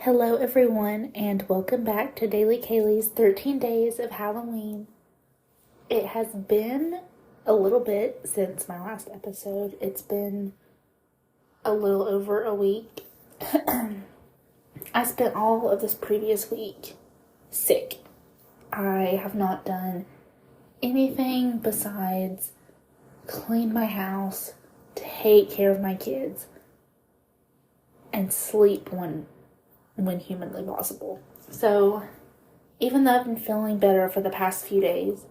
Hello everyone and welcome back to Daily Kaylee's 13 Days of Halloween. It has been a little bit since my last episode. It's been a little over a week. I spent all of this previous week sick. I have not done anything besides clean my house, take care of my kids, and sleep when humanly possible. So, even though I've been feeling better for the past few days,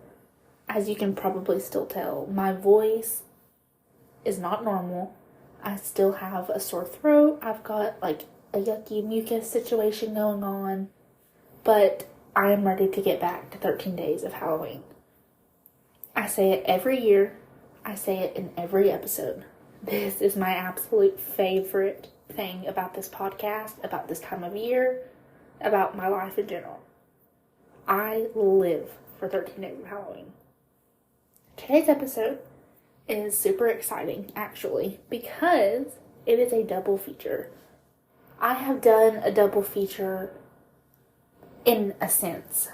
as you can probably still tell, my voice is not normal. I still have a sore throat. I've got like a yucky mucus situation going on, but I am ready to get back to 13 days of Halloween. I say it every year. I say it in every episode. This is my absolute favorite thing about this podcast, about this time of year, about my life in general. I live for 13 days of Halloween. Today's episode is super exciting, actually, because it is a double feature. I have done a double feature, in a sense,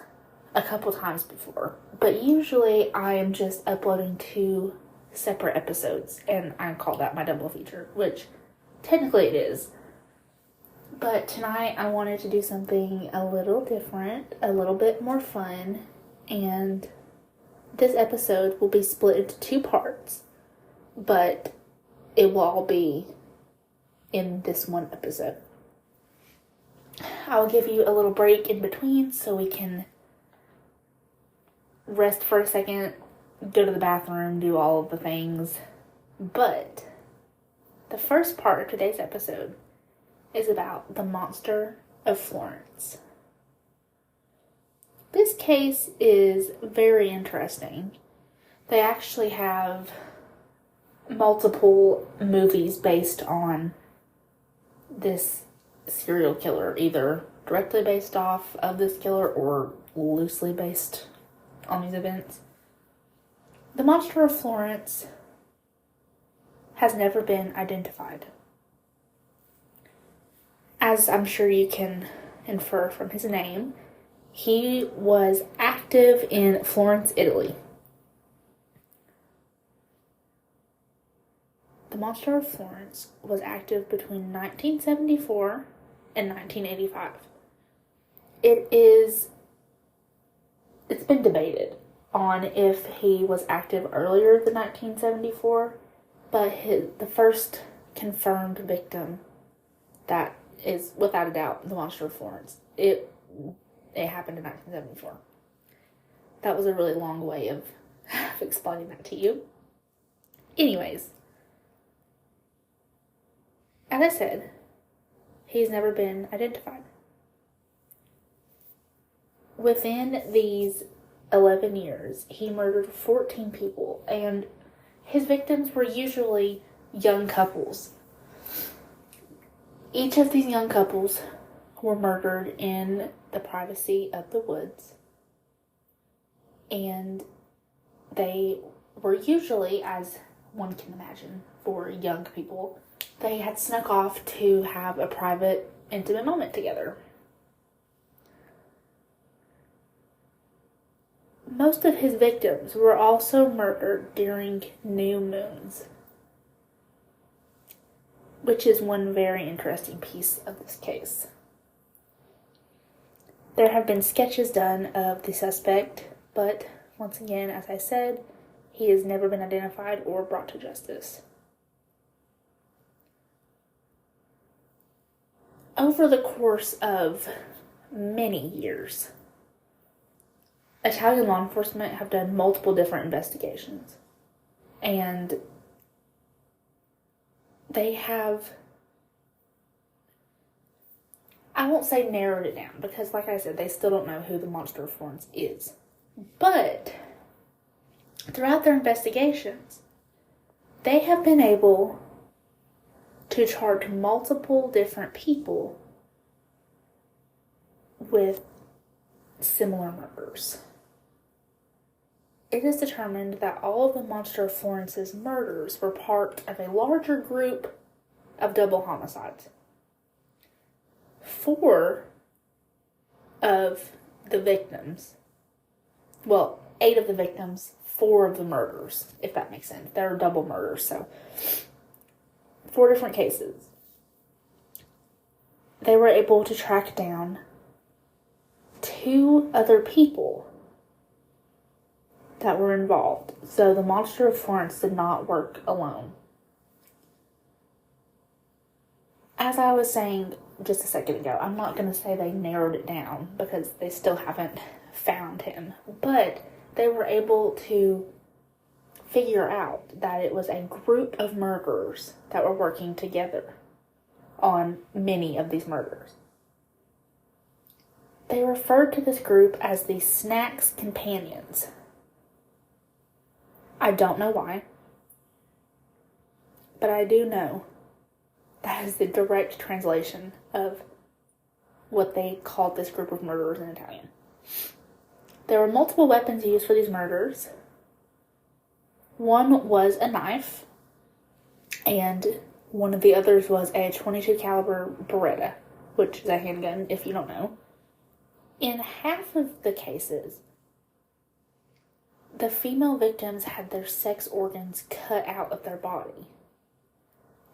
a couple times before, but usually I am just uploading 2 separate episodes, and I call that my double feature, which technically it is. But tonight I wanted to do something a little different, a little bit more fun, and this episode will be split into 2 parts, but it will all be in this one episode. I'll give you a little break in between so we can rest for a second, go to the bathroom, do all of the things. But the first part of today's episode is about the monster of Florence. This case is very interesting. They actually have multiple movies based on this serial killer, either directly based off of this killer or loosely based on these events. The monster of Florence has never been identified. As I'm sure you can infer from his name, he was active in Florence, Italy. The monster of Florence was active between 1974 and 1985. It's been debated on if he was active earlier than 1974, but the first confirmed victim that is without a doubt the monster of Florence. It happened in 1974. That was a really long way of explaining that to you. Anyways, as I said, he's never been identified. Within these 11 years, he murdered 14 people, and his victims were usually young couples. Each of these young couples were murdered in the privacy of the woods, and they were usually, as one can imagine, for young people, they had snuck off to have a private, intimate moment together. Most of his victims were also murdered during new moons, which is one very interesting piece of this case. There have been sketches done of the suspect, but once again, as I said, he has never been identified or brought to justice. Over the course of many years, Italian law enforcement have done multiple different investigations, and they have, I won't say narrowed it down, because like I said, they still don't know who the monster of Florence is. But throughout their investigations, they have been able to charge multiple different people with similar murders. It is determined that all of the monster of Florence's murders were part of a larger group of double homicides. 4 of the victims, well, 8 of the victims, 4 of the murders, if that makes sense. They're double murders, so 4 different cases. They were able to track down 2 other people that were involved. So the monster of Florence did not work alone. As I was saying just a second ago, I'm not going to say they narrowed it down because they still haven't found him. But they were able to figure out that it was a group of murderers that were working together on many of these murders. They referred to this group as the Snacks Companions. I don't know why, but I do know that is the direct translation of what they called this group of murderers in Italian. There were multiple weapons used for these murders. One was a knife, and one of the others was a .22 caliber Beretta, which is a handgun, if you don't know. In half of the cases, the female victims had their sex organs cut out of their body.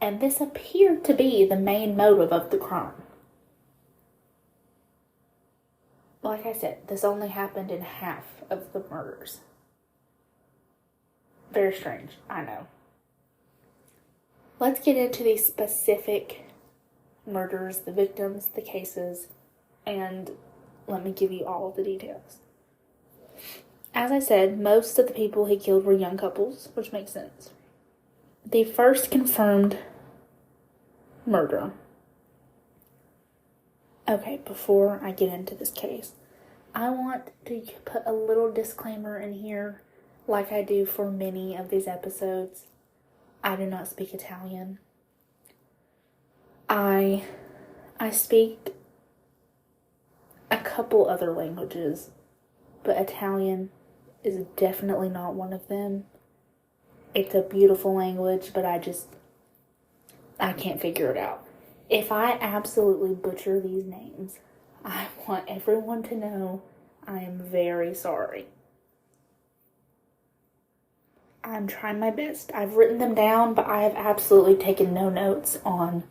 And this appeared to be the main motive of the crime. Like I said, this only happened in half of the murders. Very strange, I know. Let's get into the specific murders, the victims, the cases, and let me give you all of the details. As I said, most of the people he killed were young couples, which makes sense. The first confirmed murder. Okay, before I get into this case, I want to put a little disclaimer in here, like I do for many of these episodes. I do not speak Italian. I speak a couple other languages, but Italian is definitely not one of them. It's a beautiful language, but I can't figure it out. If I absolutely butcher these names, I want everyone to know I am very sorry. I'm trying my best. I've written them down, but I have absolutely taken no notes on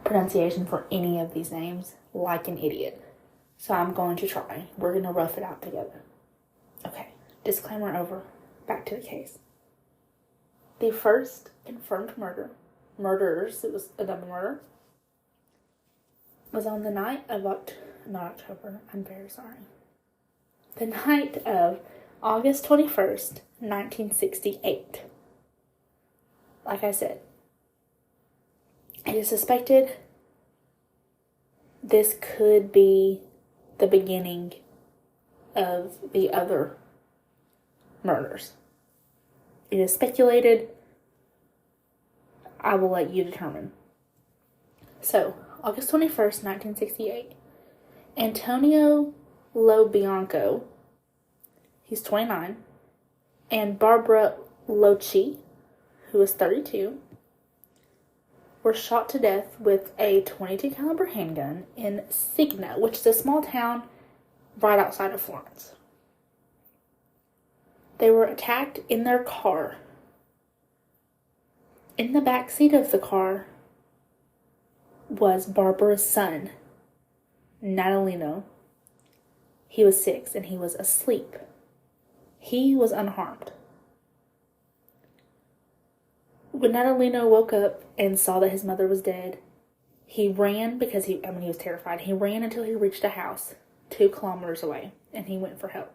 pronunciation for any of these names, like an idiot. So I'm going to try. We're going to rough it out together. Okay, disclaimer over. Back to the case. The first confirmed murderers, it was a double murder, was on the night of the night of August 21st, 1968. Like I said, it is suspected this could be the beginning of the other murders. It is speculated. I will let you determine. So, August 21st, 1968. Antonio Lobianco, he's 29, and Barbara Loci, who is 32, were shot to death with a .22 caliber handgun in Signa, which is a small town right outside of Florence. They were attacked in their car. In the back seat of the car was Barbara's son, Natalino. He was 6 and he was asleep. He was unharmed. When Natalino woke up and saw that his mother was dead, he ran because he was terrified. He ran until he reached a house 2 kilometers away and he went for help.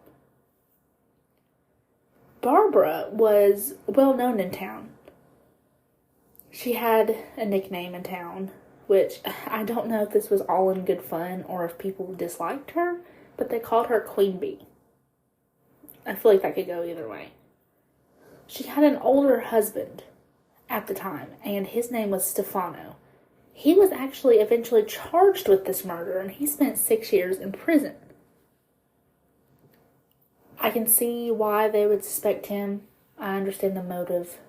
Barbara was well known in town. She had a nickname in town, which I don't know if this was all in good fun or if people disliked her, but they called her Queen Bee. I feel like that could go either way. She had an older husband at the time, and his name was Stefano. He was actually eventually charged with this murder, and he spent 6 years in prison. I can see why they would suspect him. I understand the motive.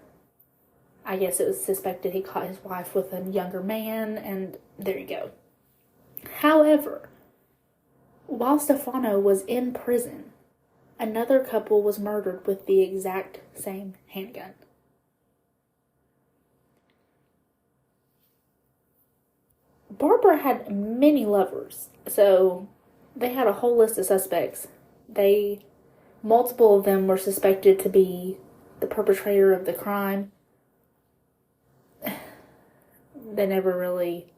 I guess it was suspected he caught his wife with a younger man, and there you go. However, while Stefano was in prison, another couple was murdered with the exact same handgun. Barbara had many lovers, so they had a whole list of suspects. Multiple of them were suspected to be the perpetrator of the crime. They never really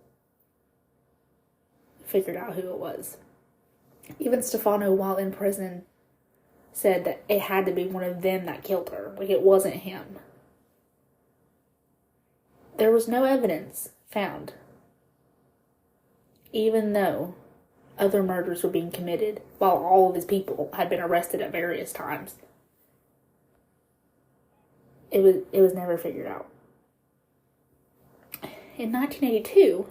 figured out who it was. Even Stefano, while in prison, said that it had to be one of them that killed her. Like, it wasn't him. There was no evidence found, even though other murders were being committed while all of his people had been arrested at various times. It was never figured out. In 1982,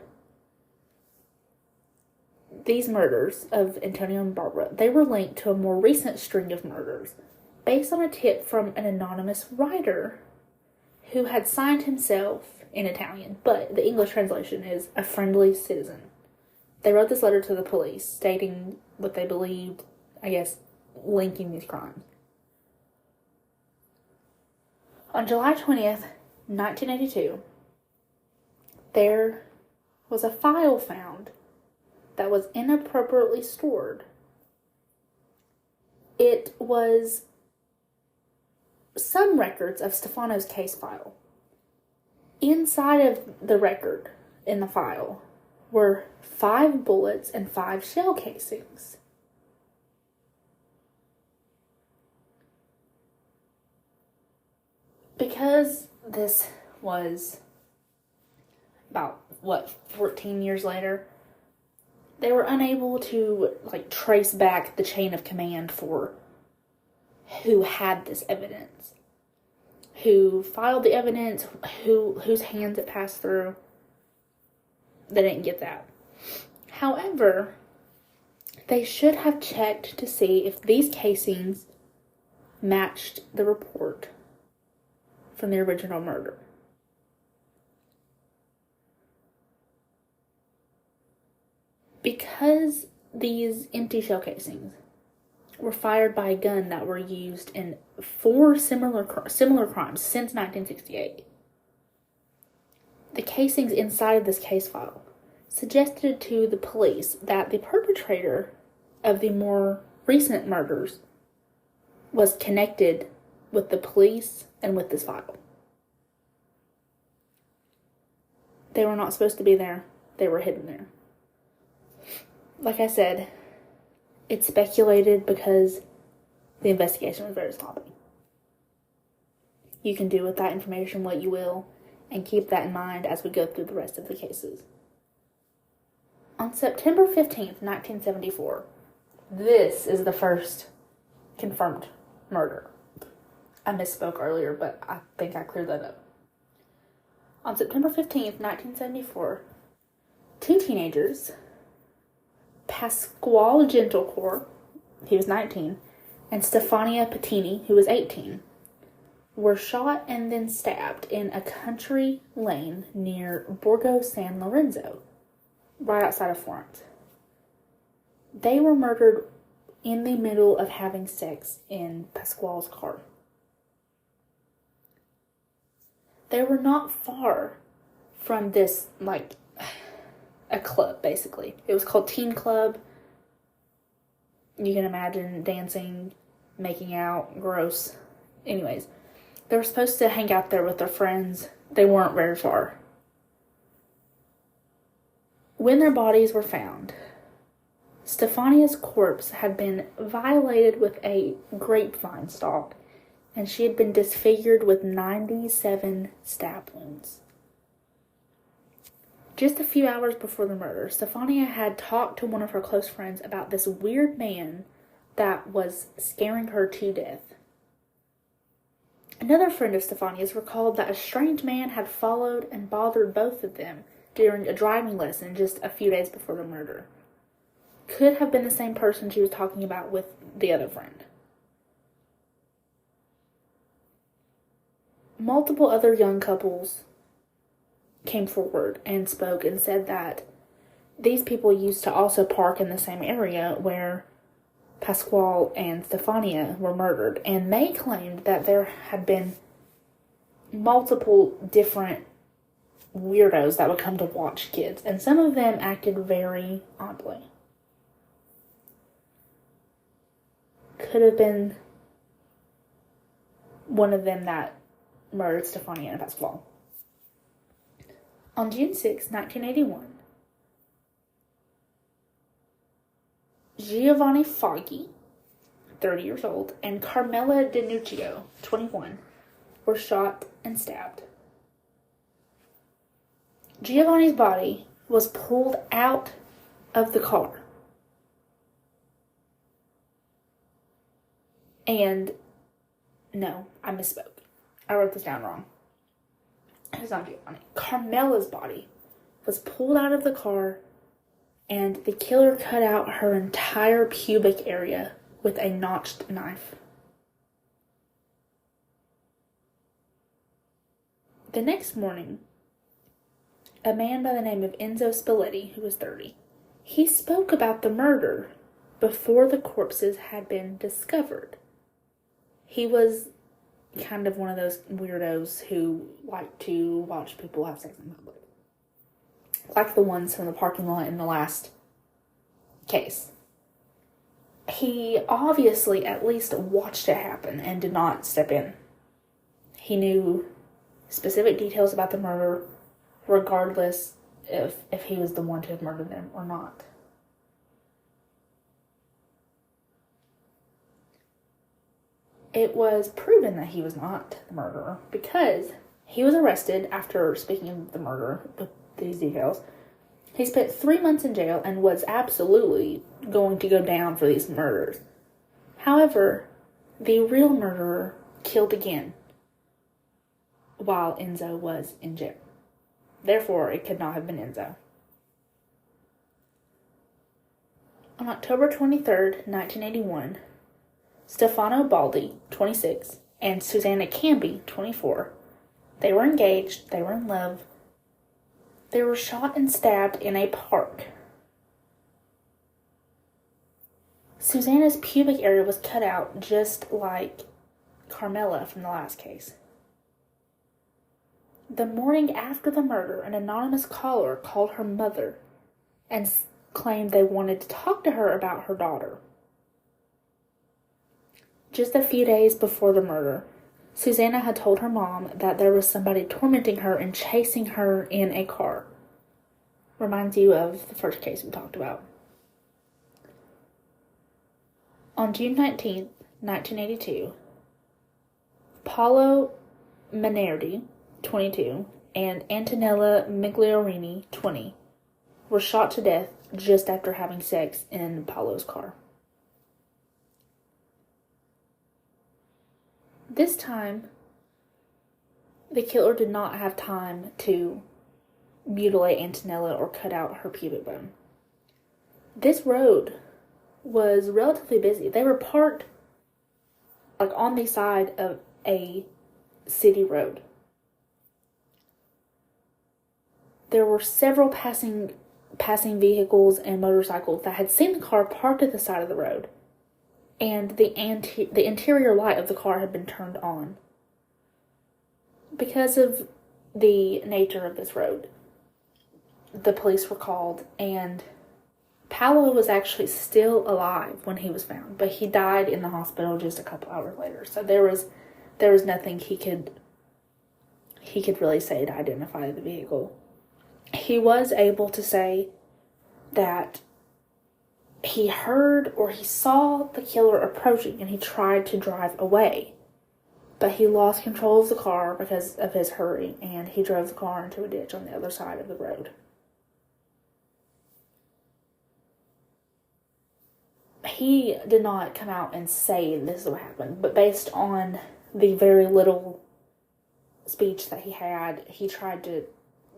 these murders of Antonio and Barbara, they were linked to a more recent string of murders based on a tip from an anonymous writer who had signed himself in Italian, but the English translation is a friendly citizen. They wrote this letter to the police stating what they believed, I guess, linking these crimes. On July 20th, 1982, there was a file found that was inappropriately stored. It was some records of Stefano's case file. Inside of the record in the file were 5 bullets and 5 shell casings. Because this was about, 14 years later, they were unable to, trace back the chain of command for who had this evidence, who filed the evidence, whose hands it passed through. They didn't get that. However, they should have checked to see if these casings matched the report from the original murder. Because these empty shell casings were fired by a gun that were used in 4 similar crimes since 1968, the casings inside of this case file suggested to the police that the perpetrator of the more recent murders was connected with the police and with this file. They were not supposed to be there. They were hidden there. Like I said, it's speculated because the investigation was very sloppy. You can do with that information what you will, and keep that in mind as we go through the rest of the cases. On September 15th, 1974, this is the first confirmed murder. I misspoke earlier, but I think I cleared that up. On September 15th, 1974, 2 teenagers, Pasquale Gentlecore, he was 19, and Stefania Pettini, who was 18, were shot and then stabbed in a country lane near Borgo San Lorenzo, right outside of Florence. They were murdered in the middle of having sex in Pasquale's car. They were not far from this, a club, basically. It was called Teen Club. You can imagine dancing, making out, gross. Anyways, they were supposed to hang out there with their friends. They weren't very far. When their bodies were found, Stefania's corpse had been violated with a grapevine stalk, and she had been disfigured with 97 stab wounds. Just a few hours before the murder, Stefania had talked to one of her close friends about this weird man that was scaring her to death. Another friend of Stefania's recalled that a strange man had followed and bothered both of them during a driving lesson just a few days before the murder. Could have been the same person she was talking about with the other friend. Multiple other young couples came forward and spoke and said that these people used to also park in the same area where Pasquale and Stefania were murdered, and they claimed that there had been multiple different weirdos that would come to watch kids, and some of them acted very oddly. Could have been one of them that murdered Stefania and Pasquale. On June 6, 1981, Giovanni Foggi, 30 years old, and Carmela DiNuccio, 21, were shot and stabbed. Giovanni's body was pulled out of the car. And, no, I misspoke. I wrote this down wrong. It's not Giovanni. Carmela's body was pulled out of the car, and the killer cut out her entire pubic area with a notched knife. The next morning, a man by the name of Enzo Spalletti, who was 30, he spoke about the murder before the corpses had been discovered. He was kind of one of those weirdos who like to watch people have sex in public. Like the ones from the parking lot in the last case. He obviously at least watched it happen and did not step in. He knew specific details about the murder, regardless if he was the one to have murdered them or not. It was proven that he was not the murderer because he was arrested after speaking of the murder with these details. He spent 3 months in jail and was absolutely going to go down for these murders. However, the real murderer killed again while Enzo was in jail. Therefore, it could not have been Enzo. On October 23rd, 1981, Stefano Baldi, 26, and Susanna Camby, 24, they were engaged, they were in love. They were shot and stabbed in a park. Susanna's pubic area was cut out just like Carmela from the last case. The morning after the murder, an anonymous caller called her mother and claimed they wanted to talk to her about her daughter. Just a few days before the murder, Susanna had told her mom that there was somebody tormenting her and chasing her in a car. Reminds you of the first case we talked about. On June 19th, 1982, Paolo Minardi, 22, and Antonella Migliorini, 20, were shot to death just after having sex in Paolo's car. This time, the killer did not have time to mutilate Antonella or cut out her pubic bone. This road was relatively busy. They were parked on the side of a city road. There were several passing vehicles and motorcycles that had seen the car parked at the side of the road, and the interior light of the car had been turned on. Because of the nature of this road, the police were called, and Paolo was actually still alive when he was found, but he died in the hospital just a couple hours later. So there was nothing he could really say to identify the vehicle. He was able to say that he heard or he saw the killer approaching and he tried to drive away, but he lost control of the car because of his hurry, and he drove the car into a ditch on the other side of the road. He did not come out and say this is what happened, but based on the very little speech that he had, he tried to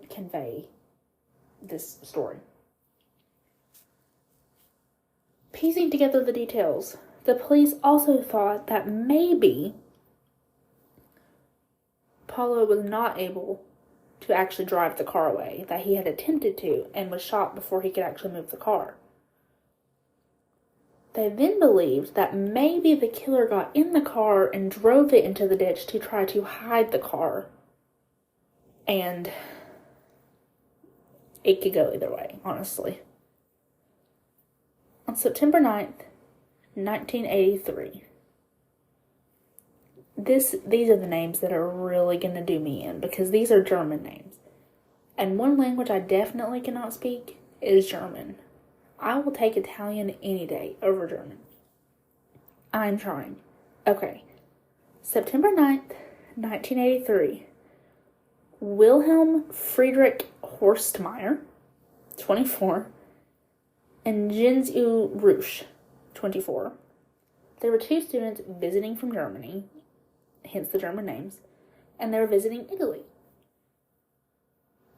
convey this story. Piecing together the details, the police also thought that maybe Paolo was not able to actually drive the car away, that he had attempted to and was shot before he could actually move the car. They then believed that maybe the killer got in the car and drove it into the ditch to try to hide the car. And it could go either way, honestly. On September 9th, 1983, these are the names that are really going to do me in, because these are German names. And one language I definitely cannot speak is German. I will take Italian any day over German. I'm trying. Okay. September 9th, 1983. Wilhelm Friedrich Horstmeyer, 24, and Jinsu Rusch, 24. There were two students visiting from Germany, hence the German names, and they were visiting Italy.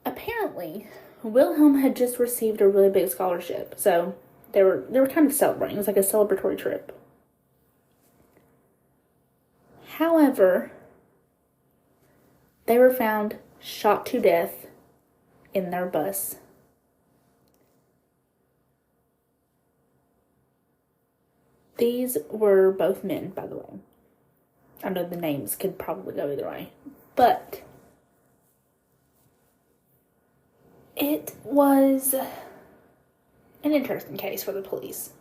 Apparently, Wilhelm had just received a really big scholarship, so they were kind of celebrating. It was like a celebratory trip. However, they were found shot to death in their bus. These were both men, by the way. I know the names could probably go either way, but it was an interesting case for the police.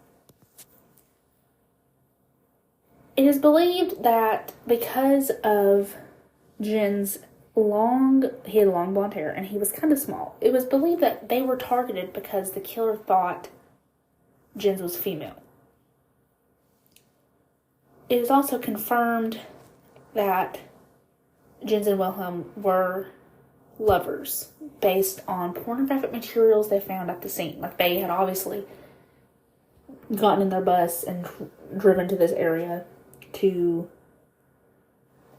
It is believed that because of Jin's he had long blonde hair and he was kind of small. It was believed that they were targeted because the killer thought Jin's was female. It is also confirmed that Jens and Wilhelm were lovers based on pornographic materials they found at the scene. Like, they had obviously gotten in their bus and driven to this area to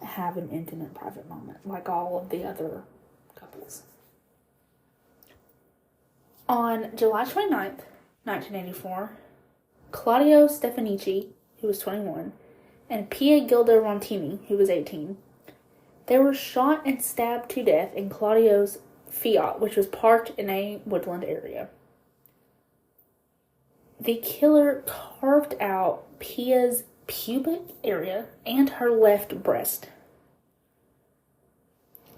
have an intimate private moment, like all of the other couples. On July 29th, 1984, Claudio Stefanici, who was 21, and Pia Gilda Rontini, who was 18, they were shot and stabbed to death in Claudio's Fiat, which was parked in a woodland area. The killer carved out Pia's pubic area and her left breast.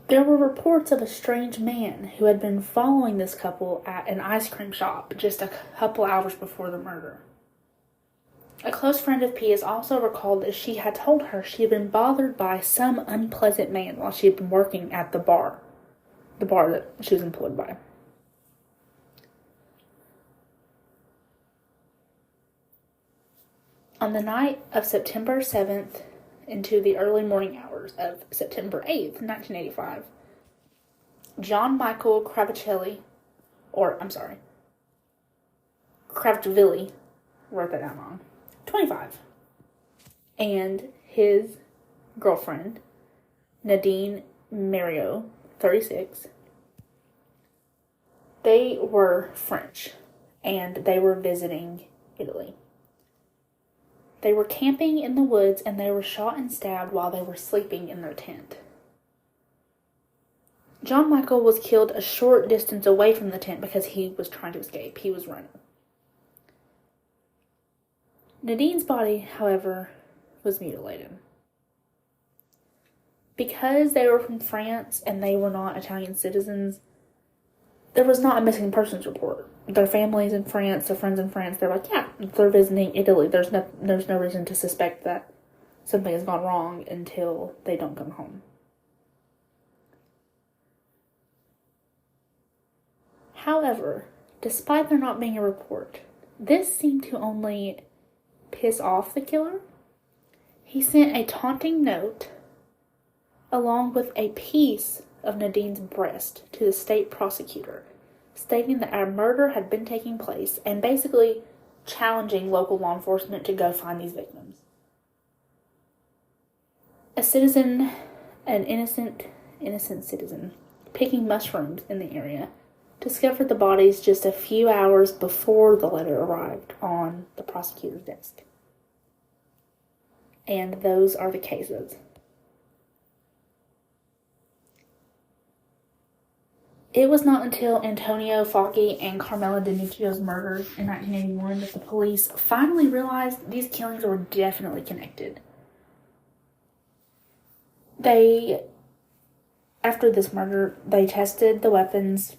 There were reports of a strange man who had been following this couple at an ice cream shop just a couple hours before the murder. A close friend of Pia's also recalled that she had told her she had been bothered by some unpleasant man while she had been working at the bar that she was employed by. On the night of September 7th into the early morning hours of September 8th, 1985, John Michael Cravatelli, Cravatelli, wrote that down wrong, 25, and his girlfriend, Nadine Mario, 36, they were French, and they were visiting Italy. They were camping in the woods, and they were shot and stabbed while they were sleeping in their tent. John Michael was killed a short distance away from the tent because he was trying to escape. He was running. Nadine's body, however, was mutilated. Because they were from France and they were not Italian citizens, there was not a missing persons report. Their families in France, their friends in France, they're like, yeah, they're visiting Italy. There's no reason to suspect that something has gone wrong until they don't come home. However, despite there not being a report, this seemed to only piss off the killer. He sent a taunting note along with a piece of Nadine's breast to the state prosecutor, stating that a murder had been taking place and basically challenging local law enforcement to go find these victims. An innocent citizen, picking mushrooms in the area, discovered the bodies just a few hours before the letter arrived on the prosecutor's desk. And those are the cases. It was not until Antonio Foggy and Carmela Denuccio's murders in 1981 that the police finally realized these killings were definitely connected. After this murder, they tested the weapons,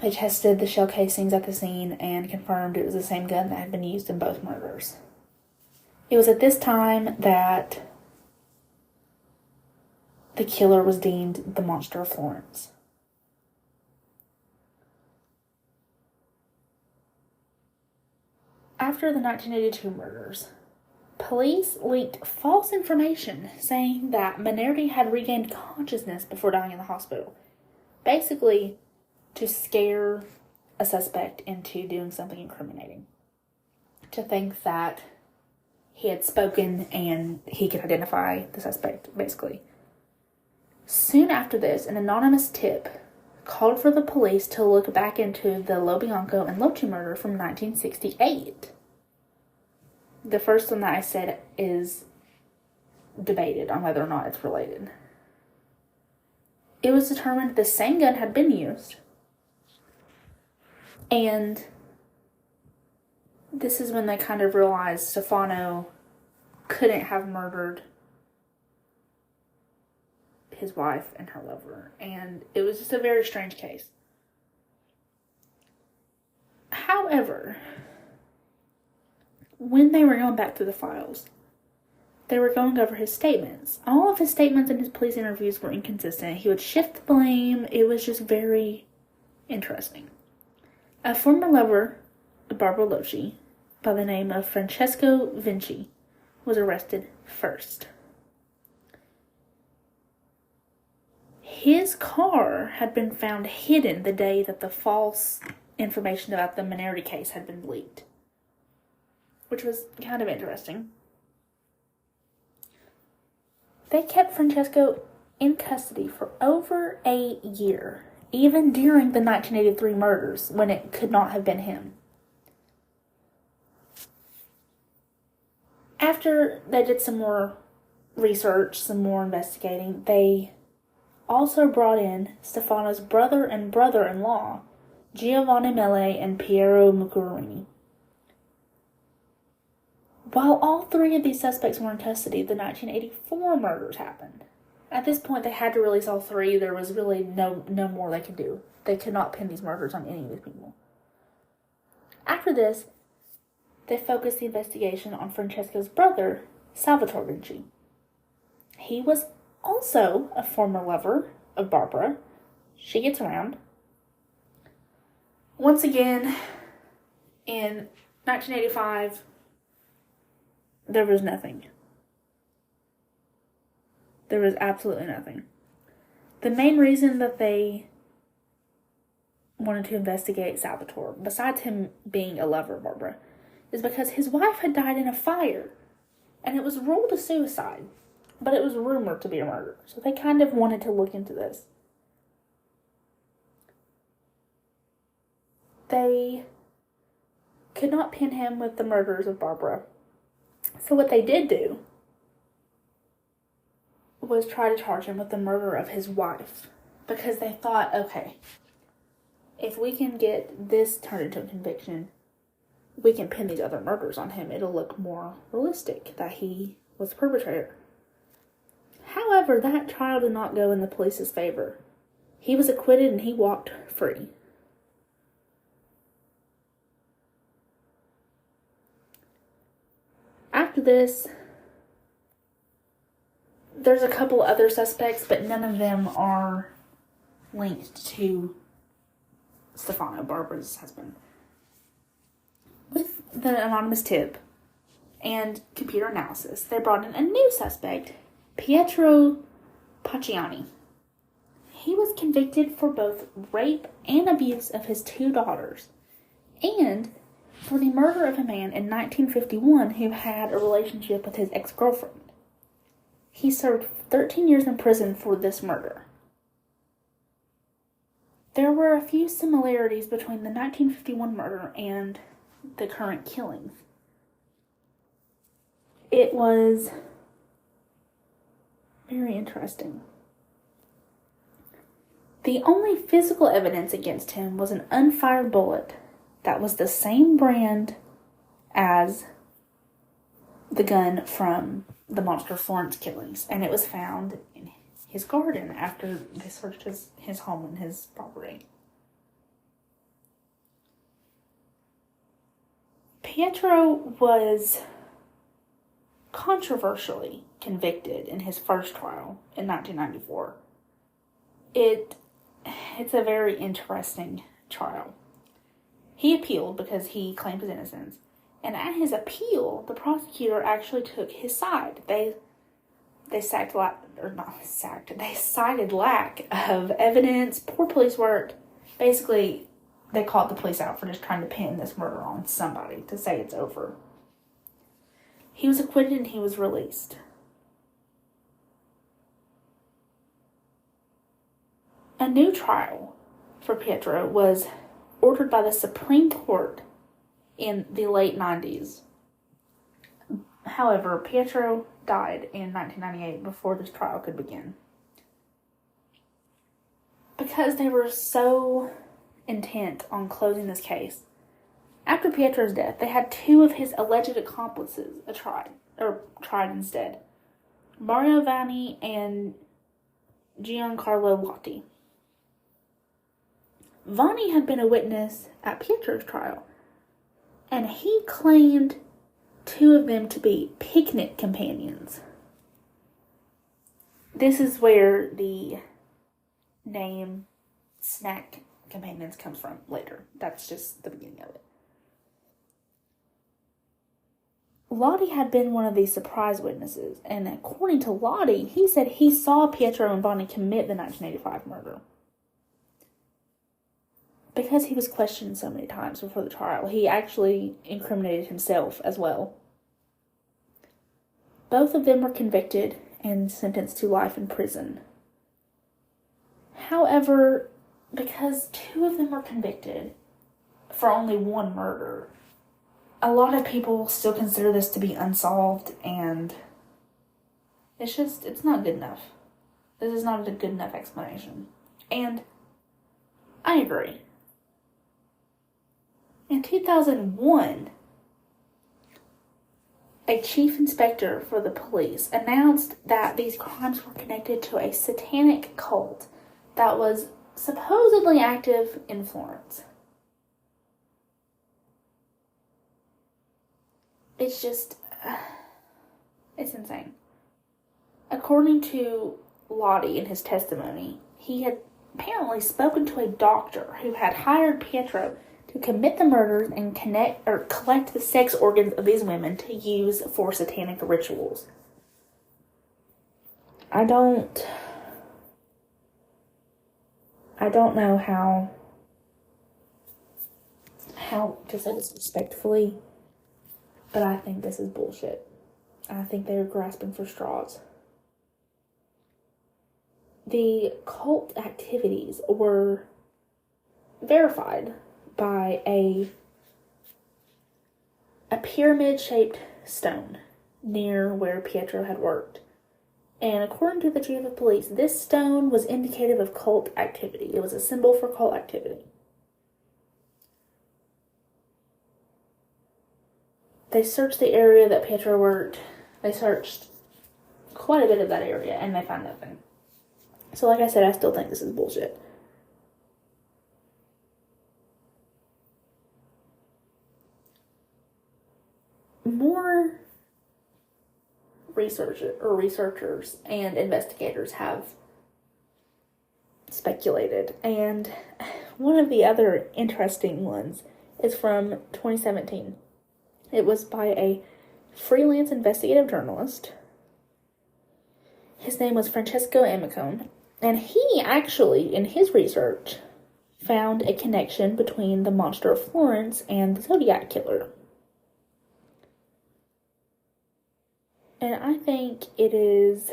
they tested the shell casings at the scene, and confirmed it was the same gun that had been used in both murders. It was at this time that the killer was deemed the monster of Florence. After the 1982 murders, police leaked false information saying that Minerdi had regained consciousness before dying in the hospital. Basically, to scare a suspect into doing something incriminating. To think that he had spoken and he could identify the suspect, basically. Soon after this, an anonymous tip called for the police to look back into the Lobianco and Loci murder from 1968. The first one that I said is debated on whether or not it's related. It was determined the same gun had been used, and this is when they kind of realized Stefano couldn't have murdered his wife and her lover, and it was just a very strange case. However, when they were going back through the files, they were going over his statements. All of his statements in his police interviews were inconsistent. He would shift the blame. It was just very interesting. A former lover of Barbara Loci, by the name of Francesco Vinci, was arrested first. His car had been found hidden the day that the false information about the Minerdi case had been leaked, which was kind of interesting. They kept Francesco in custody for over a year, even during the 1983 murders, when it could not have been him. After they did some more research, some more investigating, they also brought in Stefano's brother and brother-in-law, Giovanni Mele and Piero Mucciarini. While all three of these suspects were in custody, the 1984 murders happened. At this point, they had to release all three. There was really no more they could do. They could not pin these murders on any of these people. After this, they focused the investigation on Francesco's brother, Salvatore Vinci. He was also a former lover of Barbara. She gets around. Once again, in 1985, there was nothing. There was absolutely nothing. The main reason that they wanted to investigate Salvatore, besides him being a lover of Barbara, is because his wife had died in a fire, and it was ruled a suicide, but it was rumored to be a murder. So they kind of wanted to look into this. They could not pin him with the murders of Barbara. So what they did do was try to charge him with the murder of his wife, because they thought, okay, if we can get this turned into a conviction, we can pin these other murders on him. It'll look more realistic that he was the perpetrator. However, that trial did not go in the police's favor. He was acquitted and he walked free. After this, there's a couple other suspects, but none of them are linked to Stefano, Barbara's husband. With the anonymous tip and computer analysis, they brought in a new suspect, Pietro Pacciani. He was convicted for both rape and abuse of his two daughters, and for the murder of a man in 1951 who had a relationship with his ex-girlfriend. He served 13 years in prison for this murder. There were a few similarities between the 1951 murder and the current killings. It was very interesting. The only physical evidence against him was an unfired bullet that was the same brand as the gun from the Monster Florence killings, and it was found in his garden after they searched his home and his property. Pietro was controversially convicted in his first trial in 1994. It's a very interesting trial. He appealed because he claimed his innocence, and at his appeal, the prosecutor actually took his side. They cited lack of evidence, poor police work. Basically, they called the police out for just trying to pin this murder on somebody to say it's over. He was acquitted and he was released. A new trial for Pietro was ordered by the Supreme Court in the late 90s. However, Pietro died in 1998 before this trial could begin. Because they were so intent on closing this case, after Pietro's death, they had two of his alleged accomplices tried instead. Mario Vanni and Giancarlo Lotti. Vanni had been a witness at Pietro's trial, and he claimed two of them to be picnic companions. This is where the name snack companions comes from later. That's just the beginning of it. Lotti had been one of these surprise witnesses, and according to Lotti, he said he saw Pietro and Vanni commit the 1985 murder. Because he was questioned so many times before the trial, he actually incriminated himself as well. Both of them were convicted and sentenced to life in prison. However, because two of them were convicted for only one murder, a lot of people still consider this to be unsolved, and it's not good enough. This is not a good enough explanation. And I agree. In 2001, a chief inspector for the police announced that these crimes were connected to a satanic cult that was supposedly active in Florence. It's insane. According to Lotti in his testimony, he had apparently spoken to a doctor who had hired Pietro to commit the murders and collect the sex organs of these women to use for satanic rituals. I don't know how to say this respectfully, but I think this is bullshit. I think they are grasping for straws. The cult activities were verified by a pyramid-shaped stone near where Pietro had worked. And according to the chief of police, this stone was indicative of cult activity. It was a symbol for cult activity. They searched the area that Pietro worked. They searched quite a bit of that area, and they found nothing. So like I said, I still think this is bullshit. More researchers and investigators have speculated, and one of the other interesting ones is from 2017. It was by a freelance investigative journalist. His name was Francesco Amicone, and he actually, in his research, found a connection between the Monster of Florence and the Zodiac Killer. And I think it is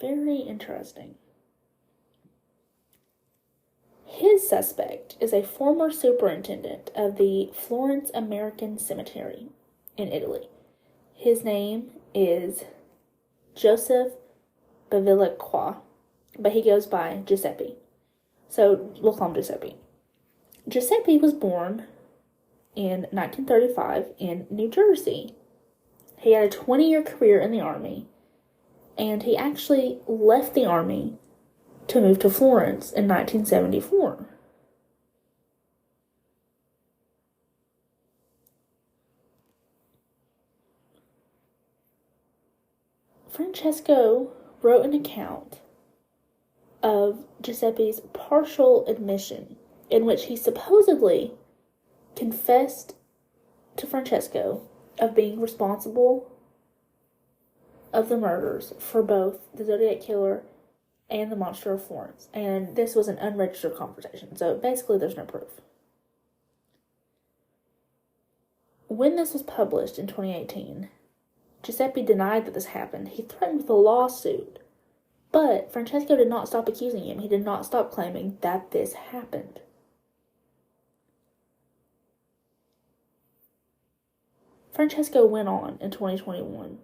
very interesting. His suspect is a former superintendent of the Florence American Cemetery in Italy. His name is Joseph Bevilacqua, but he goes by Giuseppe. So we'll call him Giuseppe. Giuseppe was born in 1935 in New Jersey. He had a 20-year career in the Army, and he actually left the Army to move to Florence in 1974. Francesco wrote an account of Giuseppe's partial admission in which he supposedly confessed to Francesco of being responsible of the murders for both the Zodiac Killer and the Monster of Florence. And this was an unregistered conversation, so basically there's no proof. When this was published in 2018, Giuseppe denied that this happened. He threatened with a lawsuit. But Francesco did not stop accusing him. He did not stop claiming that this happened. Francesco went on in 2021,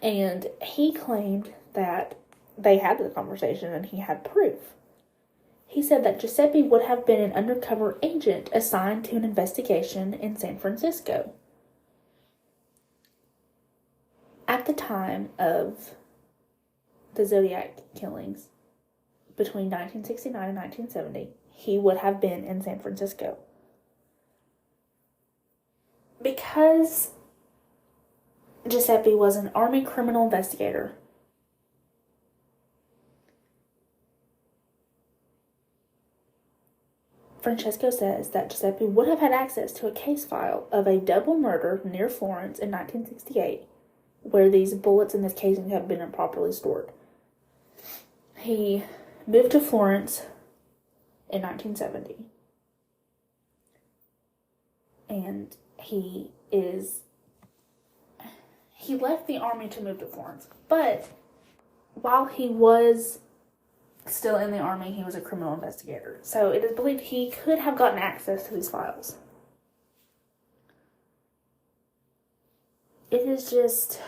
and he claimed that they had the conversation and he had proof. He said that Giuseppe would have been an undercover agent assigned to an investigation in San Francisco. At the time of the Zodiac killings, between 1969 and 1970, he would have been in San Francisco. Because Giuseppe was an Army criminal investigator, Francesco says that Giuseppe would have had access to a case file of a double murder near Florence in 1968, where these bullets in this casing had been improperly stored. He moved to Florence in 1970, and he left the Army to move to Florence, but while he was still in the Army, he was a criminal investigator, so it is believed he could have gotten access to these files. It is just,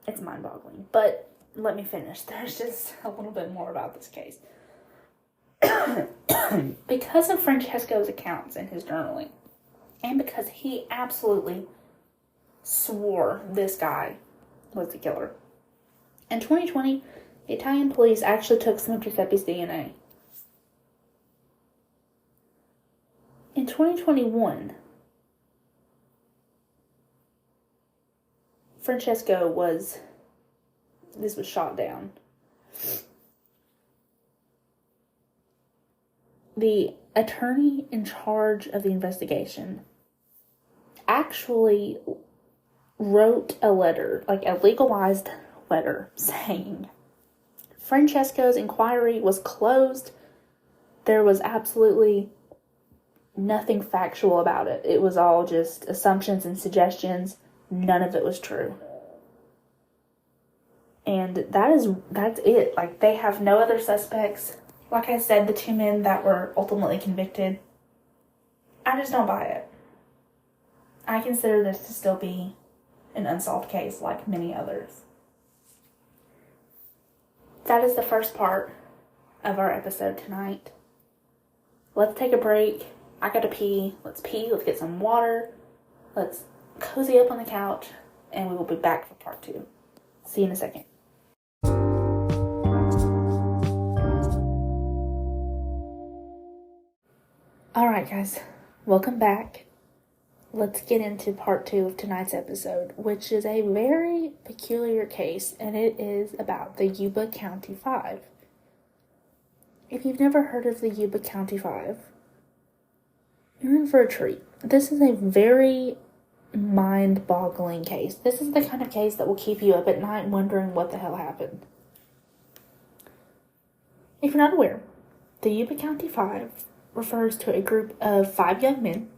it's mind-boggling, but let me finish. There's just a little bit more about this case. Because of Francesco's accounts and his journaling, and because he absolutely swore this guy was the killer, in 2020, the Italian police actually took some of Giuseppe's DNA. In 2021, Francesco was shot down. The attorney in charge of the investigation actually wrote a letter, like a legalized letter, saying Francesco's inquiry was closed. There was absolutely nothing factual about it. It was all just assumptions and suggestions. None of it was true. And that's it. Like, they have no other suspects. Like I said, the two men that were ultimately convicted, I just don't buy it. I consider this to still be an unsolved case like many others. That is the first part of our episode tonight. Let's take a break. I gotta pee. Let's get some water. Let's cozy up on the couch, and we will be back for part 2. See you in a second. Alright guys, welcome back. Let's get into part 2 of tonight's episode, which is a very peculiar case, and it is about the Yuba County 5. If you've never heard of the Yuba County 5, you're in for a treat. This is a very mind-boggling case. This is the kind of case that will keep you up at night wondering what the hell happened. If you're not aware, the Yuba County 5 refers to a group of 5 young men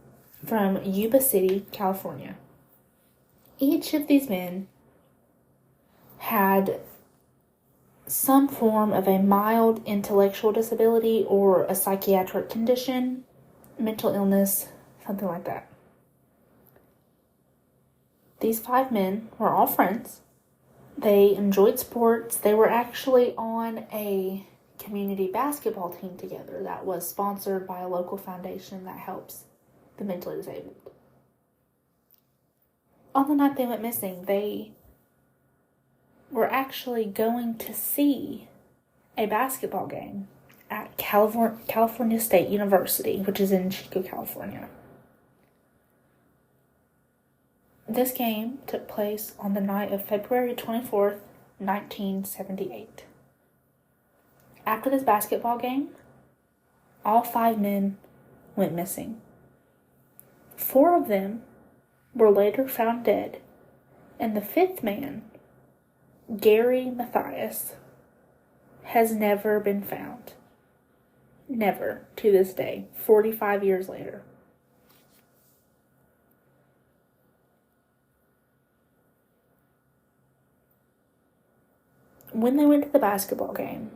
from Yuba City, California. Each of these men had some form of a mild intellectual disability or a psychiatric condition, mental illness, something like that. These 5 men were all friends, They enjoyed sports. They were actually on a community basketball team together that was sponsored by a local foundation that helps the mentally disabled. On the night they went missing, they were actually going to see a basketball game at California State University, which is in Chico, California. This game took place on the night of February 24th, 1978. After this basketball game, all 5 men went missing. 4 of them were later found dead, and the 5th man, Gary Mathias, has never been found. Never, to this day, 45 years later. When they went to the basketball game,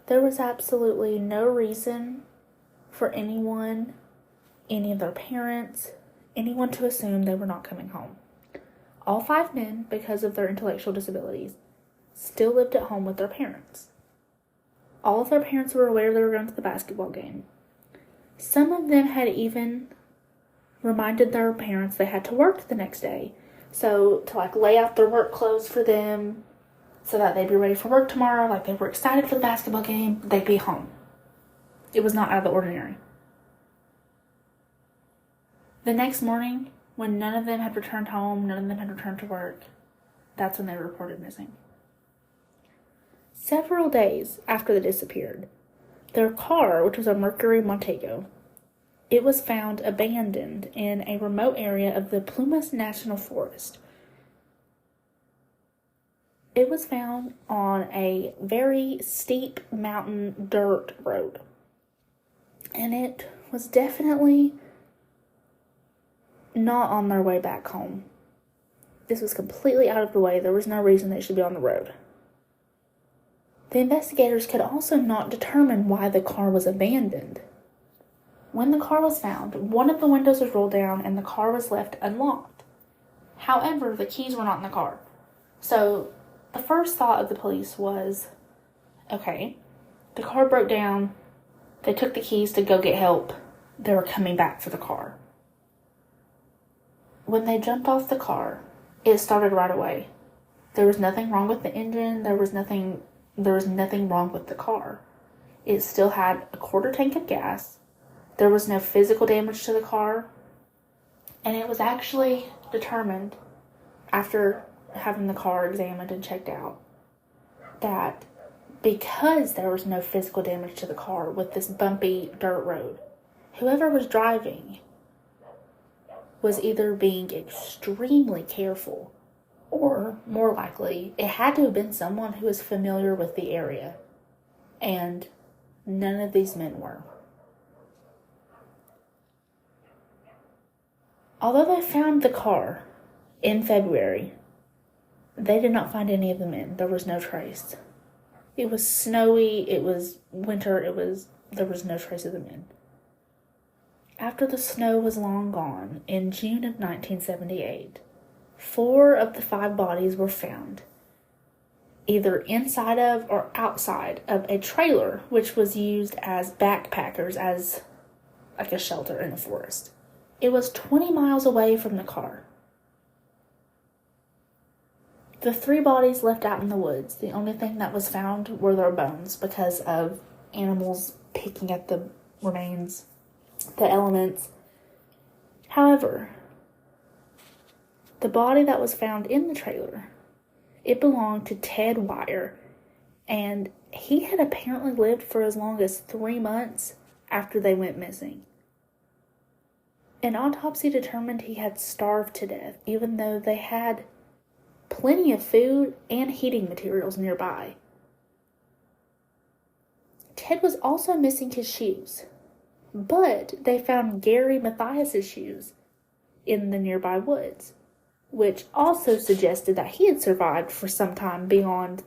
there was absolutely no reason for anyone, any of their parents, anyone to assume they were not coming home. All 5 men, because of their intellectual disabilities, still lived at home with their parents. All of their parents were aware they were going to the basketball game. Some of them had even reminded their parents they had to work the next day. So to lay out their work clothes for them so that they'd be ready for work tomorrow. They were excited for the basketball game. They'd be home. It was not out of the ordinary. The next morning, when none of them had returned home, none of them had returned to work, that's when they were reported missing. Several days after they disappeared, their car, which was a Mercury Montego, it was found abandoned in a remote area of the Plumas National Forest. It was found on a very steep mountain dirt road. And it was definitely not on their way back home. This was completely out of the way. There was no reason they should be on the road. The investigators could also not determine why the car was abandoned. When the car was found, one of the windows was rolled down and the car was left unlocked. However, the keys were not in the car. So the first thought of the police was, okay, the car broke down. They took the keys to go get help. They were coming back for the car. When they jumped off the car, it started right away. There was nothing wrong with the engine. There was nothing wrong with the car. It still had a quarter tank of gas. There was no physical damage to the car. And it was actually determined, after having the car examined and checked out, that because there was no physical damage to the car with this bumpy dirt road, whoever was driving was either being extremely careful, or more likely, it had to have been someone who was familiar with the area. And none of these men were. Although they found the car in February, they did not find any of the men. There was no trace. It was snowy, it was winter, there was no trace of the men. After the snow was long gone, in June of 1978, 4 of the 5 bodies were found, either inside of or outside of a trailer, which was used as backpackers, as a shelter in the forest. It was 20 miles away from the car. The 3 bodies left out in the woods, the only thing that was found were their bones because of animals picking at the remains, the elements. However, the body that was found in the trailer, it belonged to Ted Wire, and he had apparently lived for as long as 3 months after they went missing. An autopsy determined he had starved to death, even though they had plenty of food and heating materials nearby. Ted was also missing his shoes, but they found Gary Mathias' shoes in the nearby woods, which also suggested that he had survived for some time beyond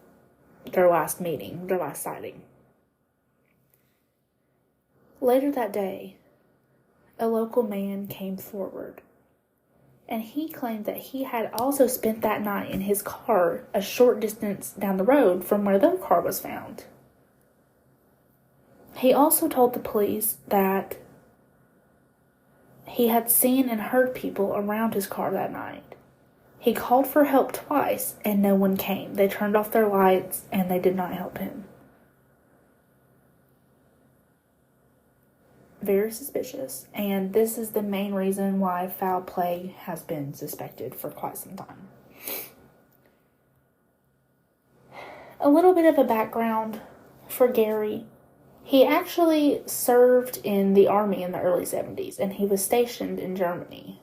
their last meeting, their last sighting. Later that day, a local man came forward. And he claimed that he had also spent that night in his car a short distance down the road from where their car was found. He also told the police that he had seen and heard people around his car that night. He called for help twice and no one came. They turned off their lights and they did not help him. Very suspicious, and this is the main reason why foul play has been suspected for quite some time. A little bit of a background for Gary. He actually served in the army in the early 70s, and he was stationed in Germany.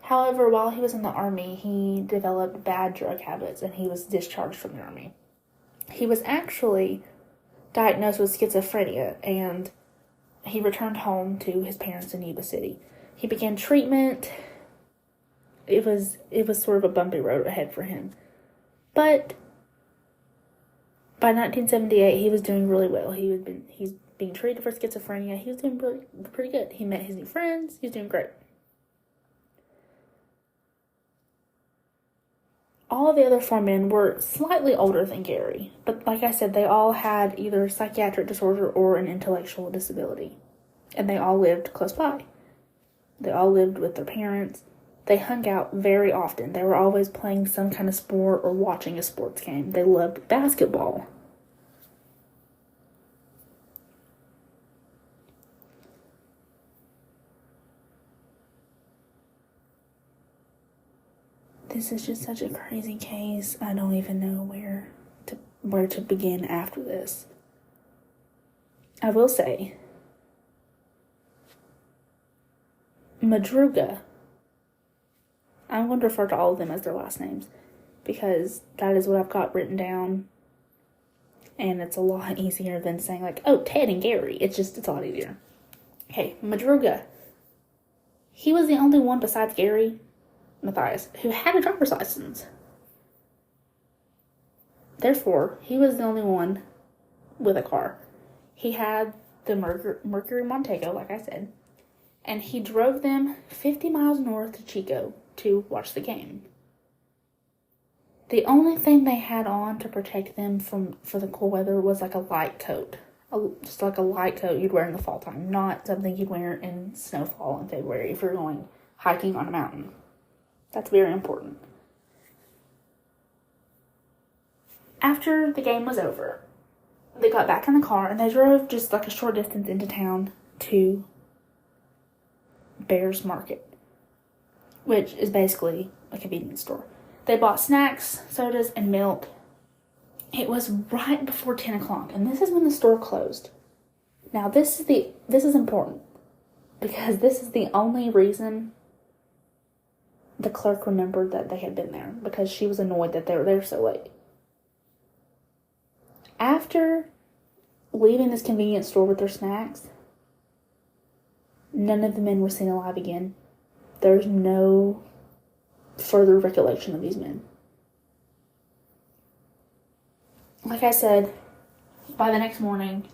However, while he was in the army, he developed bad drug habits, and he was discharged from the army. He was actually diagnosed with schizophrenia, and he returned home to his parents in Yuba City. He began treatment. It was sort of a bumpy road ahead for him. But by 1978, he was doing really well. He's being treated for schizophrenia. He was doing pretty good. He met his new friends. He was doing great. All of the other four men were slightly older than Gary, but like I said, they all had either a psychiatric disorder or an intellectual disability, and they all lived close by. They all lived with their parents. They hung out very often. They were always playing some kind of sport or watching a sports game. They loved basketball. This is just such a crazy case. I don't even know where to begin after this. I will say, Madruga, I'm going to refer to all of them as their last names because that is what I've got written down, and it's a lot easier than saying like, oh, Ted and Gary. It's a lot easier. Okay, Madruga. He was the only one besides Gary Matthias who had a driver's license. Therefore, he was the only one with a car. He had the Mercury Montego, like I said, and he drove them 50 miles north to Chico to watch the game. The only thing they had on to protect them for the cool weather was like a light coat. Just like a light coat you'd wear in the fall time, not something you'd wear in snowfall in February if you're going hiking on a mountain. That's very important. After the game was over, they got back in the car and they drove just like a short distance into town to Bears Market, which is basically a convenience store. They bought snacks, sodas, and milk. It was right before 10 o'clock, and this is when the store closed. Now, this is important because this is the only reason the clerk remembered that they had been there, because she was annoyed that they were there so late. After leaving this convenience store with their snacks, none of the men were seen alive again. There's no further recollection of these men. Like I said, by the next morning,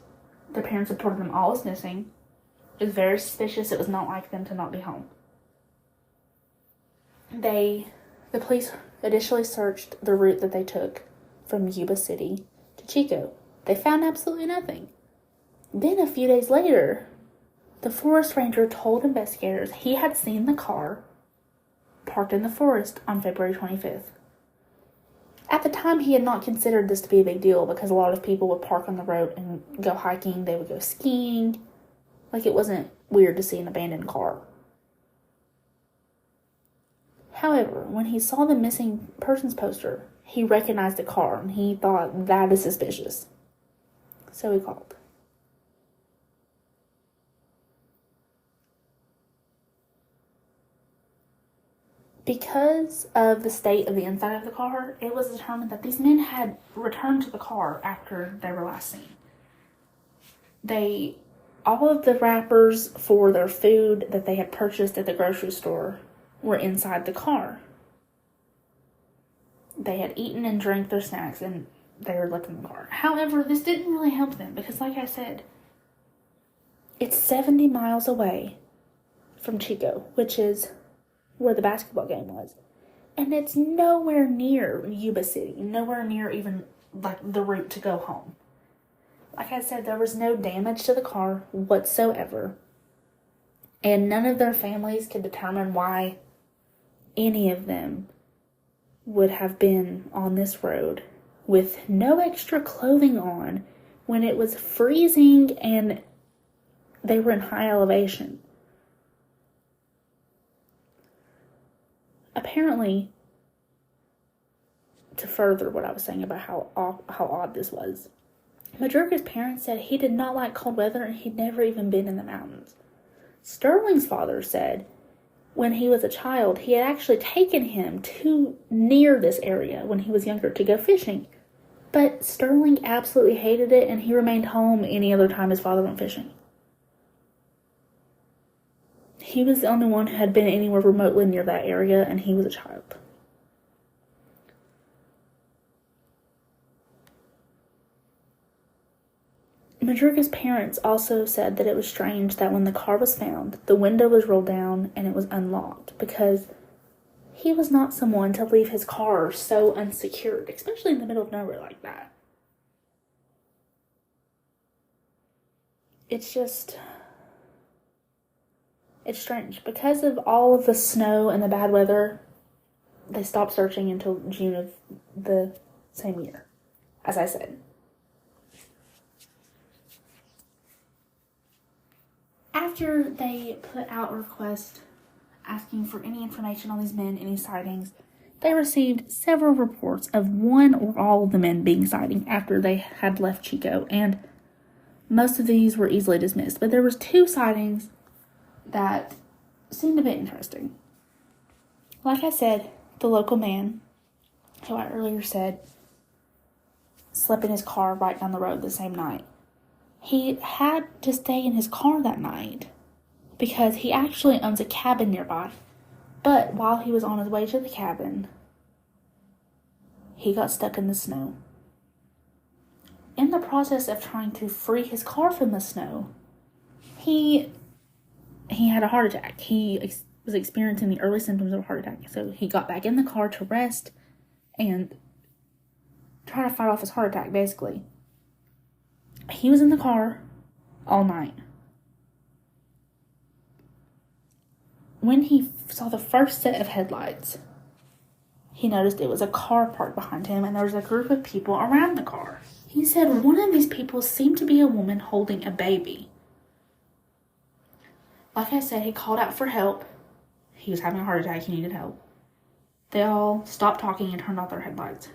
their parents reported them all as missing. It was very suspicious. It was not like them to not be home. The police initially searched the route that they took from Yuba City to Chico. They found absolutely nothing. Then a few days later, the forest ranger told investigators he had seen the car parked in the forest on February 25th. At the time, he had not considered this to be a big deal because a lot of people would park on the road and go hiking. They would go skiing. Like, it wasn't weird to see an abandoned car. However, when he saw the missing persons poster, he recognized the car and he thought, that is suspicious. So he called. Because of the state of the inside of the car, it was determined that these men had returned to the car after they were last seen. All of the wrappers for their food that they had purchased at the grocery store were inside the car. They had eaten and drank their snacks and they were left in the car. However, this didn't really help them because, like I said, it's 70 miles away from Chico, which is where the basketball game was. And it's nowhere near Yuba City, nowhere near even like the route to go home. Like I said, there was no damage to the car whatsoever. And none of their families could determine why any of them would have been on this road with no extra clothing on when it was freezing and they were in high elevation. Apparently, to further what I was saying about how odd this was, Majorca's parents said he did not like cold weather and he'd never even been in the mountains. Sterling's father said when he was a child, he had actually taken him to near this area when he was younger to go fishing. But Sterling absolutely hated it, and he remained home any other time his father went fishing. He was the only one who had been anywhere remotely near that area, and he was a child. Majorca's parents also said that it was strange that when the car was found, the window was rolled down and it was unlocked, because he was not someone to leave his car so unsecured, especially in the middle of nowhere like that. It's strange. Because of all of the snow and the bad weather, they stopped searching until June of the same year, as I said. After they put out a request asking for any information on these men, any sightings, they received several reports of one or all of the men being sighted after they had left Chico, and most of these were easily dismissed. But there was 2 sightings that seemed a bit interesting. Like I said, the local man, who I earlier said slept in his car right down the road the same night. He had to stay in his car that night because he actually owns a cabin nearby. But while he was on his way to the cabin, he got stuck in the snow. In the process of trying to free his car from the snow, he had a heart attack. He was experiencing the early symptoms of a heart attack. So he got back in the car to rest and try to fight off his heart attack, basically. He was in the car all night. When he saw the first set of headlights, he noticed it was a car parked behind him, and there was a group of people around the car. He said one of these people seemed to be a woman holding a baby. Like I said, he called out for help. He was having a heart attack. He needed help. They all stopped talking and turned off their headlights.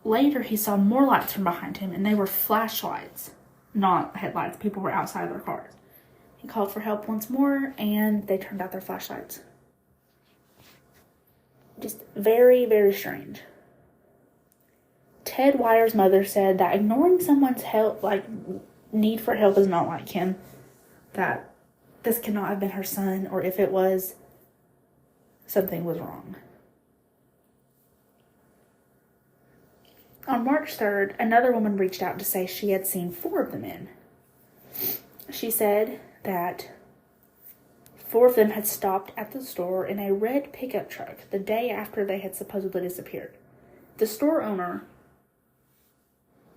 Later, he saw more lights from behind him, and they were flashlights, not headlights. People were outside of their cars. He called for help once more, and they turned out their flashlights. Just very, very strange. Ted Wyer's mother said that ignoring someone's need for help is not like him. That this cannot have been her son, or if it was, something was wrong. On March 3rd, another woman reached out to say she had seen 4 of the men. She said that 4 of them had stopped at the store in a red pickup truck the day after they had supposedly disappeared. The store owner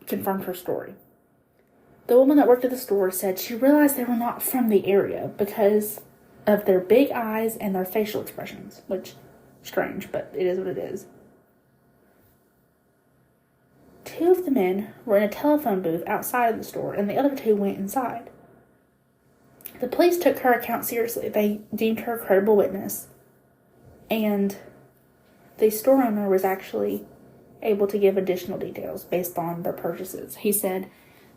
confirmed her story. The woman that worked at the store said she realized they were not from the area because of their big eyes and their facial expressions, which, strange, but it is what it is. 2 of the men were in a telephone booth outside of the store, and the other 2 went inside. The police took her account seriously. They deemed her a credible witness, and the store owner was actually able to give additional details based on their purchases. He said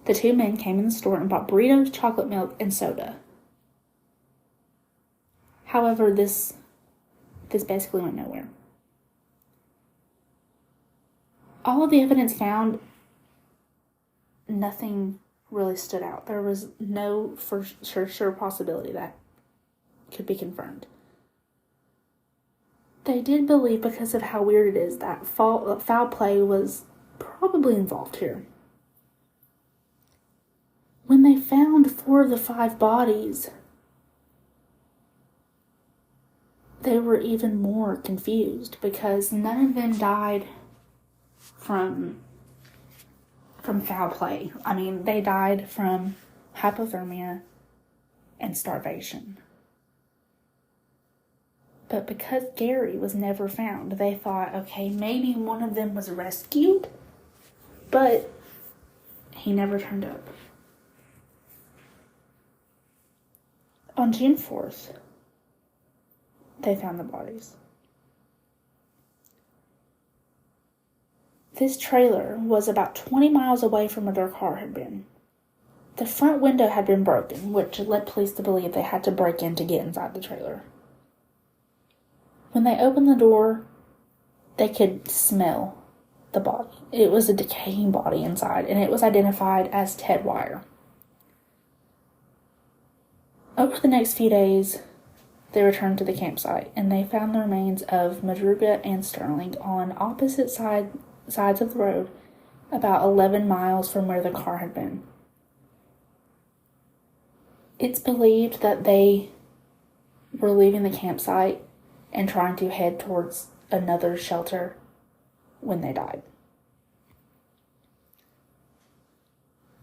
the 2 men came in the store and bought burritos, chocolate milk, and soda. However, this basically went nowhere. All of the evidence found, nothing really stood out. There was no for sure possibility that could be confirmed. They did believe, because of how weird it is, that foul play was probably involved here. When they found 4 of the 5 bodies, they were even more confused because none of them died from foul play. I mean, they died from hypothermia and starvation. But because Gary was never found, they thought, okay, maybe one of them was rescued, but he never turned up. On June 4th, they found the bodies. This trailer was about 20 miles away from where their car had been. The front window had been broken, which led police to believe they had to break in to get inside the trailer. When they opened the door, they could smell the body. It was a decaying body inside, and it was identified as Ted Wire. Over the next few days, they returned to the campsite, and they found the remains of Madruga and Sterling on opposite sides of the road, about 11 miles from where the car had been. It's believed that they were leaving the campsite and trying to head towards another shelter when they died.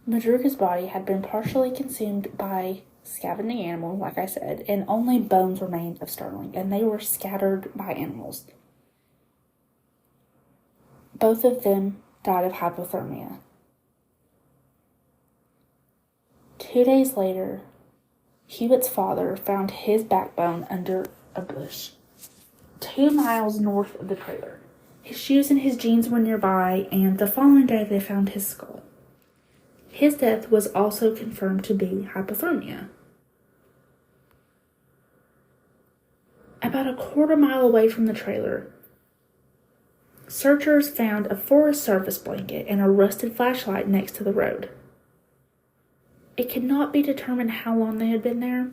Madruga's body had been partially consumed by scavenging animals, like I said, and only bones remained of Sterling, and they were scattered by animals. Both of them died of hypothermia. 2 days later, Hewitt's father found his backbone under a bush 2 miles north of the trailer. His shoes and his jeans were nearby, and the following day they found his skull. His death was also confirmed to be hypothermia. About a quarter mile away from the trailer, searchers found a Forest Service blanket and a rusted flashlight next to the road. It could not be determined how long they had been there,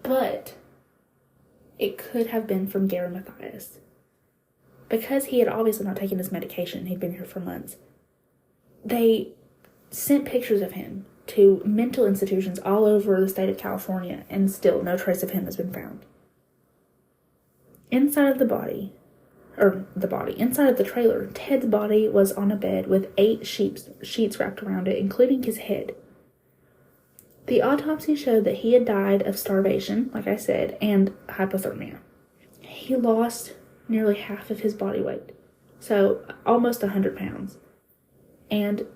but it could have been from Gary Mathias. Because he had obviously not taken his medication, he'd been here for months, they sent pictures of him to mental institutions all over the state of California, and still no trace of him has been found. Inside of the trailer, Ted's body was on a bed with 8 sheets wrapped around it, including his head. The autopsy showed that he had died of starvation, like I said, and hypothermia. He lost nearly half of his body weight, so almost 100 pounds. And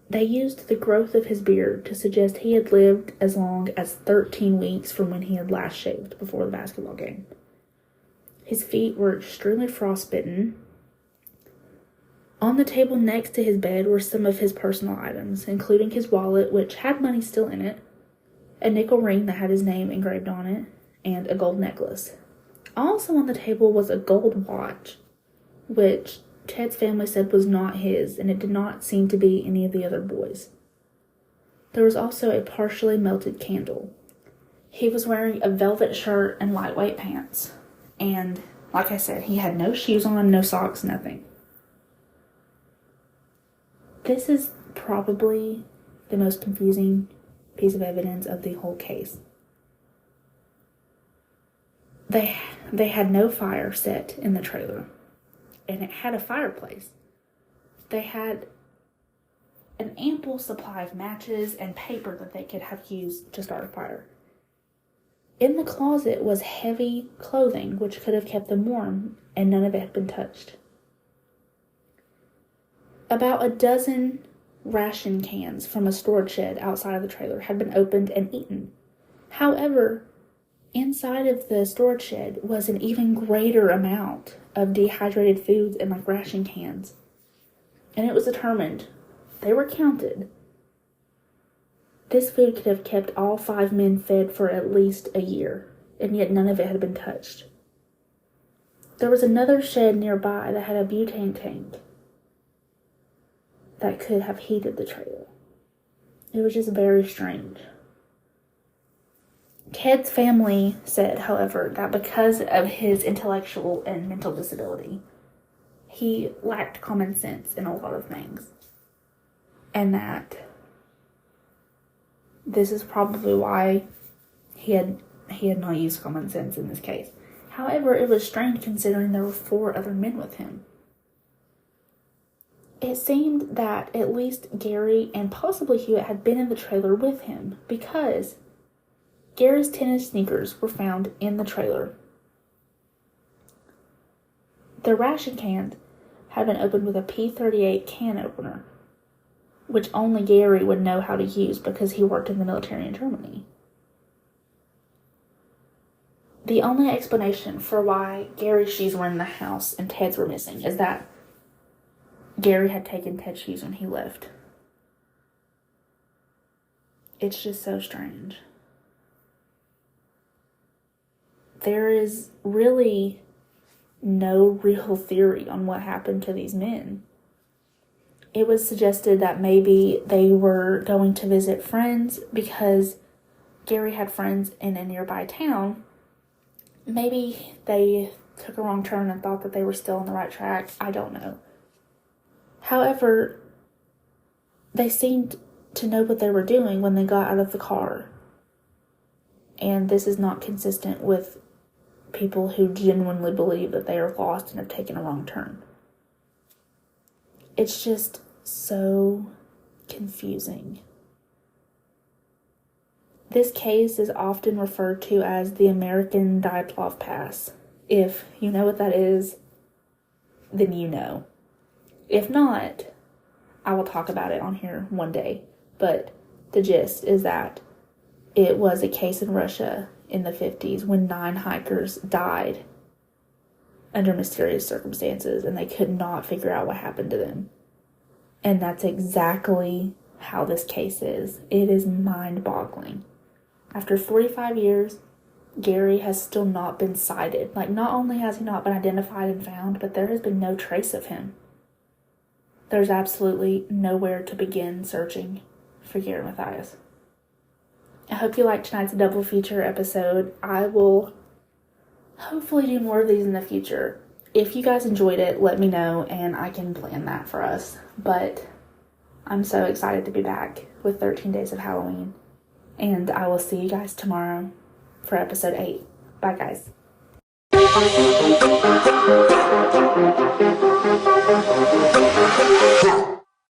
they used the growth of his beard to suggest he had lived as long as 13 weeks from when he had last shaved before the basketball game. His feet were extremely frostbitten. On the table next to his bed were some of his personal items, including his wallet, which had money still in it, a nickel ring that had his name engraved on it, and a gold necklace. Also on the table was a gold watch, which Ted's family said was not his, and it did not seem to be any of the other boys. There was also a partially melted candle. He was wearing a velvet shirt and lightweight pants, and like I said, he had no shoes on, no socks, nothing. This is probably the most confusing piece of evidence of the whole case. They had no fire set in the trailer, and it had a fireplace. They had an ample supply of matches and paper that they could have used to start a fire. In the closet was heavy clothing, which could have kept them warm, and none of it had been touched. About a dozen ration cans from a storage shed outside of the trailer had been opened and eaten. However, inside of the storage shed was an even greater amount of dehydrated foods and ration cans. And it was determined, they were counted, this food could have kept all 5 men fed for at least a year, and yet none of it had been touched. There was another shed nearby that had a butane tank that could have heated the trailer. It was just very strange. Ted's family said, however, that because of his intellectual and mental disability, he lacked common sense in a lot of things. And that this is probably why he had not used common sense in this case. However, it was strange considering there were 4 other men with him. It seemed that at least Gary and possibly Hewitt had been in the trailer with him, because Gary's tennis sneakers were found in the trailer. The ration cans had been opened with a P38 can opener, which only Gary would know how to use because he worked in the military in Germany. The only explanation for why Gary's shoes were in the house and Ted's were missing is that Gary had taken Ted's shoes when he left. It's just so strange. There is really no real theory on what happened to these men. It was suggested that maybe they were going to visit friends because Gary had friends in a nearby town. Maybe they took a wrong turn and thought that they were still on the right track. I don't know. However, they seemed to know what they were doing when they got out of the car. And this is not consistent with people who genuinely believe that they are lost and have taken a wrong turn. It's just so confusing. This case is often referred to as the American Dyatlov Pass. If you know what that is, then you know. If not, I will talk about it on here one day. But the gist is that it was a case in Russia in the 50s when 9 hikers died under mysterious circumstances, and they could not figure out what happened to them. And that's exactly how this case is. It is mind-boggling. After 45 years, Gary has still not been sighted. Like, not only has he not been identified and found, but there has been no trace of him. There's absolutely nowhere to begin searching for Gary Mathias. I hope you liked tonight's double feature episode. I will hopefully do more of these in the future. If you guys enjoyed it, let me know and I can plan that for us. But I'm so excited to be back with 13 Days of Halloween. And I will see you guys tomorrow for episode 8. Bye, guys.